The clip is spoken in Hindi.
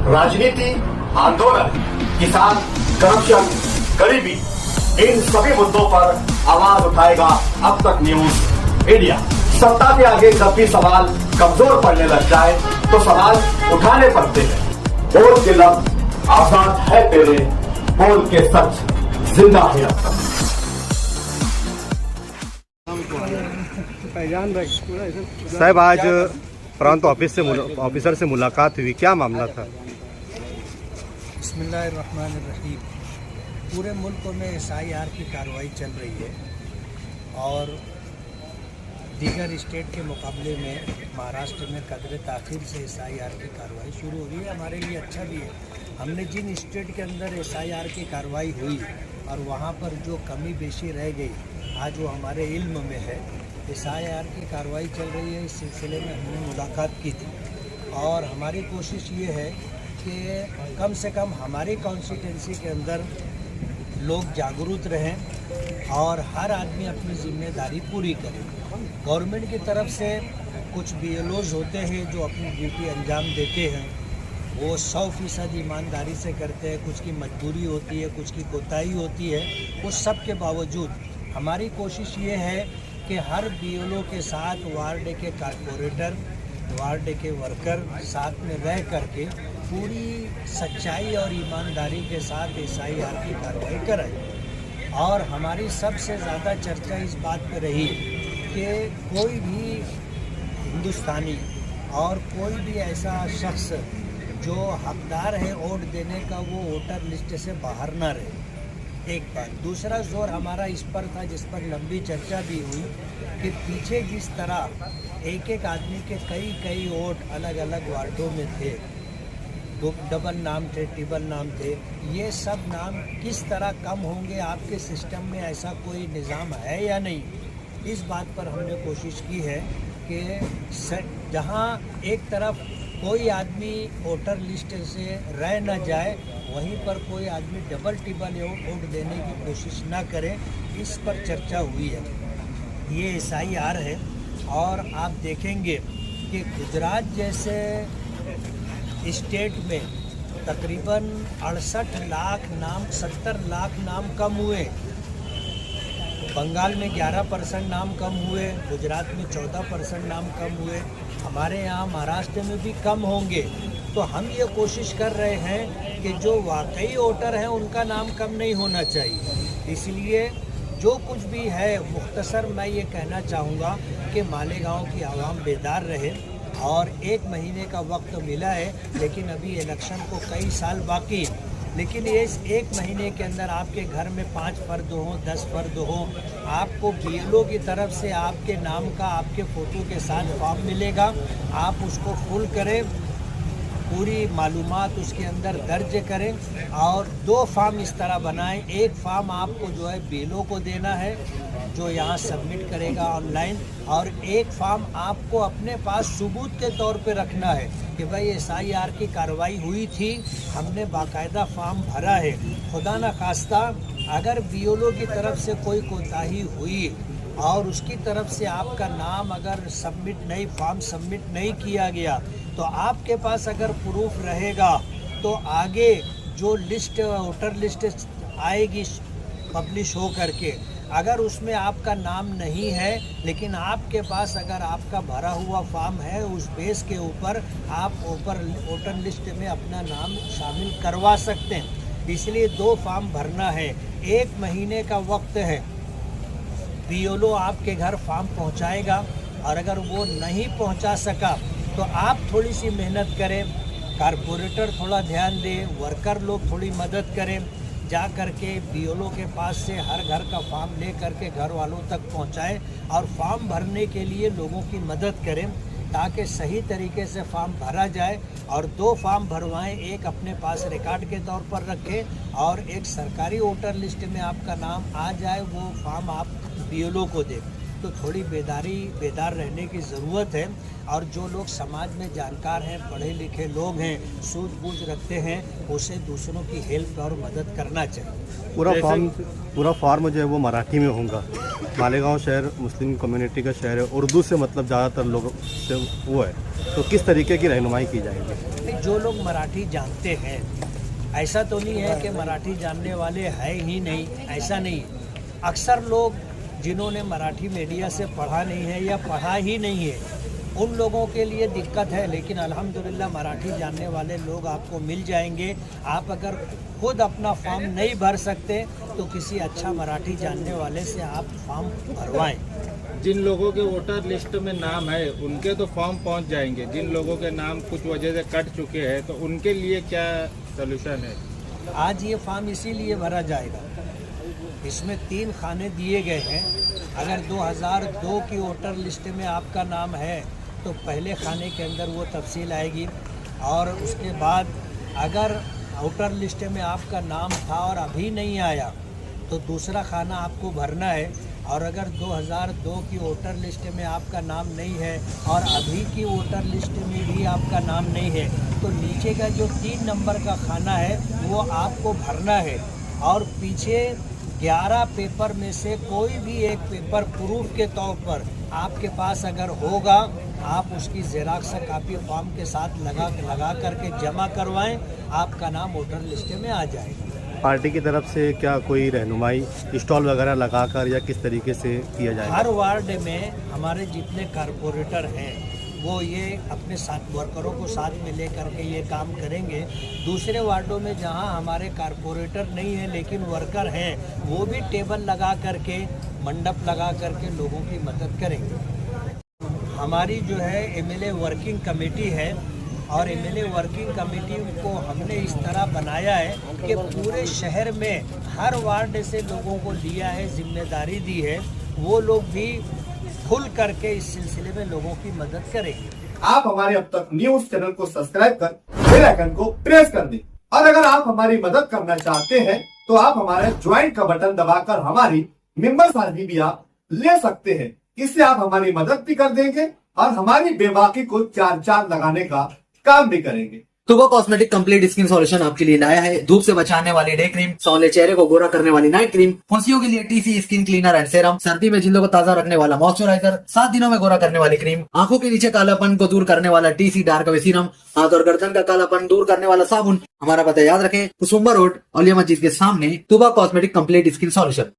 राजनीति, आंदोलन, किसान, करप्शन, गरीबी, इन सभी मुद्दों पर आवाज उठाएगा अब तक न्यूज इंडिया। सत्ता के आगे जब भी सवाल कमजोर पड़ने लग जाए तो सवाल उठाने पड़ते हैं। बोल के लफ्ज आजाद है तेरे, बोल के सच जिंदा है अब तक। साहब, आज प्रांत ऑफिसर से मुलाकात हुई, क्या मामला था? बिस्मिल्लाहिर्रहमानिर्रहीम। पूरे मुल्क में SIR की कार्रवाई चल रही है और दीगर स्टेट के मुकाबले में महाराष्ट्र में कदर ताख़ीर से SIR की कार्रवाई शुरू हुई है। हमारे लिए अच्छा भी है। हमने जिन स्टेट के अंदर SIR की कार्रवाई हुई और वहाँ पर जो कमी बेशी रह गई, आज वो हमारे इल्म में है। SIR की कार्रवाई चल रही है, इस सिलसिले में हमने मुलाकात की थी और हमारी कोशिश ये है कि कम से कम हमारी कॉन्स्टिट्यूंसी के अंदर लोग जागरूक रहें और हर आदमी अपनी जिम्मेदारी पूरी करे। गवर्नमेंट की तरफ से कुछ BLOs होते हैं जो अपनी ड्यूटी अंजाम देते हैं, वो 100% ईमानदारी से करते हैं। कुछ की मजबूरी होती है, कुछ की कोताही होती है। उस सब के बावजूद हमारी कोशिश ये है कि हर BLO के साथ वार्ड के कारपोरेटर, वार्ड के वर्कर साथ में रह करके पूरी सच्चाई और ईमानदारी के साथ SIR की कार्रवाई कराई। और हमारी सबसे ज़्यादा चर्चा इस बात पे रही कि कोई भी हिंदुस्तानी और कोई भी ऐसा शख्स जो हकदार है वोट देने का, वो वोटर लिस्ट से बाहर ना रहे। एक बात। दूसरा जोर हमारा इस पर था, जिस पर लंबी चर्चा भी हुई, कि पीछे जिस तरह एक एक आदमी के कई वोट अलग अलग वार्डों में थे, डबल नाम थे, ट्रिपल नाम थे, ये सब नाम किस तरह कम होंगे? आपके सिस्टम में ऐसा कोई निज़ाम है या नहीं? इस बात पर हमने कोशिश की है कि जहां एक तरफ कोई आदमी वोटर लिस्ट से रह न जाए, वहीं पर कोई आदमी डबल ट्रिपल वोट देने की कोशिश न करे। इस पर चर्चा हुई है। ये SIR है और आप देखेंगे कि गुजरात जैसे स्टेट में तकरीबन 68 लाख नाम, 70 लाख नाम कम हुए। बंगाल में 11% नाम कम हुए, गुजरात में 14% नाम कम हुए, हमारे यहाँ महाराष्ट्र में भी कम होंगे। तो हम ये कोशिश कर रहे हैं कि जो वाकई वोटर हैं उनका नाम कम नहीं होना चाहिए। इसलिए जो कुछ भी है, मुख्तसर मैं ये कहना चाहूँगा कि मालेगांव की आवाम बेदार रहे और 1 महीने का वक्त मिला है, लेकिन अभी इलेक्शन को कई साल बाकी है। लेकिन इस 1 महीने के अंदर आपके घर में 5 फर्द हों, 10 फर्द हों, आपको BLO की तरफ से आपके नाम का, आपके फ़ोटो के साथ फॉर्म मिलेगा। आप उसको फुल करें, पूरी मालूमात उसके अंदर दर्ज करें और 2 फॉर्म इस तरह बनाएं। एक फॉर्म आपको जो है BLO को देना है, जो यहाँ सबमिट करेगा ऑनलाइन, और एक फॉर्म आपको अपने पास सबूत के तौर पे रखना है कि भाई SIR की कार्रवाई हुई थी, हमने बाकायदा फॉर्म भरा है। खुदा न खास्ता अगर BLO की तरफ से कोई कोताही हुई और उसकी तरफ से आपका नाम अगर फॉर्म सबमिट नहीं किया गया, तो आपके पास अगर प्रूफ रहेगा तो आगे जो लिस्ट, वोटर लिस्ट आएगी पब्लिश हो करके, अगर उसमें आपका नाम नहीं है लेकिन आपके पास अगर आपका भरा हुआ फॉर्म है, उस बेस के ऊपर आप वोटर लिस्ट में अपना नाम शामिल करवा सकते हैं। इसलिए 2 फॉर्म भरना है, 1 महीने का वक्त है। BLO आपके घर फॉर्म पहुंचाएगा और अगर वो नहीं पहुंचा सका तो आप थोड़ी सी मेहनत करें, कारपोरेटर थोड़ा ध्यान दें, वर्कर लोग थोड़ी मदद करें, जा कर के BLO के पास से हर घर का फॉर्म ले करके घर वालों तक पहुंचाएं और फॉर्म भरने के लिए लोगों की मदद करें ताकि सही तरीके से फॉर्म भरा जाए। और 2 फॉर्म भरवाएं, एक अपने पास रिकॉर्ड के तौर पर रखें और एक सरकारी वोटर लिस्ट में आपका नाम आ जाए, वो फॉर्म आप BLO को दें। तो थोड़ी बेदार रहने की ज़रूरत है। और जो लोग समाज में जानकार हैं, पढ़े लिखे लोग हैं, सूझबूझ रखते हैं, उसे दूसरों की हेल्प और मदद करना चाहिए। पूरा फॉर्म जो है वो मराठी में होगा। मालेगांव शहर मुस्लिम कम्युनिटी का शहर है, उर्दू से मतलब ज़्यादातर लोग से वो है, तो किस तरीके की रहनुमाई की जाएगी? जो लोग मराठी जानते हैं, ऐसा तो नहीं है कि मराठी जानने वाले हैं ही नहीं, ऐसा नहीं है। अक्सर लोग जिन्होंने मराठी मीडिया से पढ़ा नहीं है या पढ़ा ही नहीं है, उन लोगों के लिए दिक्कत है। लेकिन अल्हम्दुलिल्लाह मराठी जानने वाले लोग आपको मिल जाएंगे। आप अगर खुद अपना फॉर्म नहीं भर सकते तो किसी अच्छा मराठी जानने वाले से आप फॉर्म भरवाएं। जिन लोगों के वोटर लिस्ट में नाम है उनके तो फॉर्म पहुंच जाएंगे, जिन लोगों के नाम कुछ वजह से कट चुके हैं तो उनके लिए क्या सलूशन है? आज ये फॉर्म इसीलिए भरा जाएगा, इसमें 3 खाने दिए गए हैं। अगर 2002 की वोटर लिस्ट में आपका नाम है तो पहले खाने के अंदर वो तफसील आएगी, और उसके बाद अगर वोटर लिस्ट में आपका नाम था और अभी नहीं आया तो दूसरा खाना आपको भरना है। और अगर 2002 की वोटर लिस्ट में आपका नाम नहीं है और अभी की वोटर लिस्ट में भी आपका नाम नहीं है तो नीचे का जो 3 नंबर का खाना है वो आपको भरना है। और पीछे 11 पेपर में से कोई भी एक पेपर प्रूफ के तौर पर आपके पास अगर होगा, आप उसकी जेराक्स कापी फॉर्म के साथ लगा करके जमा करवाएं, आपका नाम वोटर लिस्ट में आ जाएगा। पार्टी की तरफ से क्या कोई रहनुमाई स्टॉल वगैरह लगाकर या किस तरीके से किया जाएगा? हर वार्ड में हमारे जितने कारपोरेटर हैं वो ये अपने साथ वर्करों को साथ में लेकर के ये काम करेंगे। दूसरे वार्डों में जहां हमारे कारपोरेटर नहीं है लेकिन वर्कर हैं, वो भी टेबल लगा करके, मंडप लगा करके लोगों की मदद करेंगे। हमारी जो है एमएलए वर्किंग कमेटी है, और एमएलए वर्किंग कमेटी को हमने इस तरह बनाया है कि पूरे शहर में हर वार्ड से लोगों को लिया है, जिम्मेदारी दी है, वो लोग भी खुल करके इस सिलसिले में लोगों की मदद करेंगे। आप हमारे अब तक न्यूज चैनल को सब्सक्राइब कर बेल आइकन को प्रेस कर दें, और अगर आप हमारी मदद करना चाहते हैं तो आप हमारे ज्वाइन का बटन दबाकर हमारी मेंबर्स आईडी भी आप ले सकते हैं। इससे आप हमारी मदद भी कर देंगे और हमारी बेबाकी को 4 लगाने का काम भी करेंगे। तुबा कॉस्मेटिक कंप्लीट स्किन सॉल्यूशन आपके लिए लाया है धूप से बचाने वाली डे क्रीम, सौंले चेहरे को गोरा करने वाली नाइट क्रीम, फुंसियों के लिए TC skin cleaner and serum, सर्दी में जिल्दों को ताजा रखने वाला मॉइस्चराइजर, 7 दिनों में गोरा करने वाली क्रीम, आंखों के नीचे कालापन को दूर करने वाला टीसी डार्क वे सीरम, हाथ और गर्दन का कालापन दूर करने वाला साबुन। हमारा पता याद रखें, कुसुम्बा रोड, औलिया मस्जिद के सामने, तुबा कॉस्मेटिक कंप्लीट स्किन सॉल्यूशन।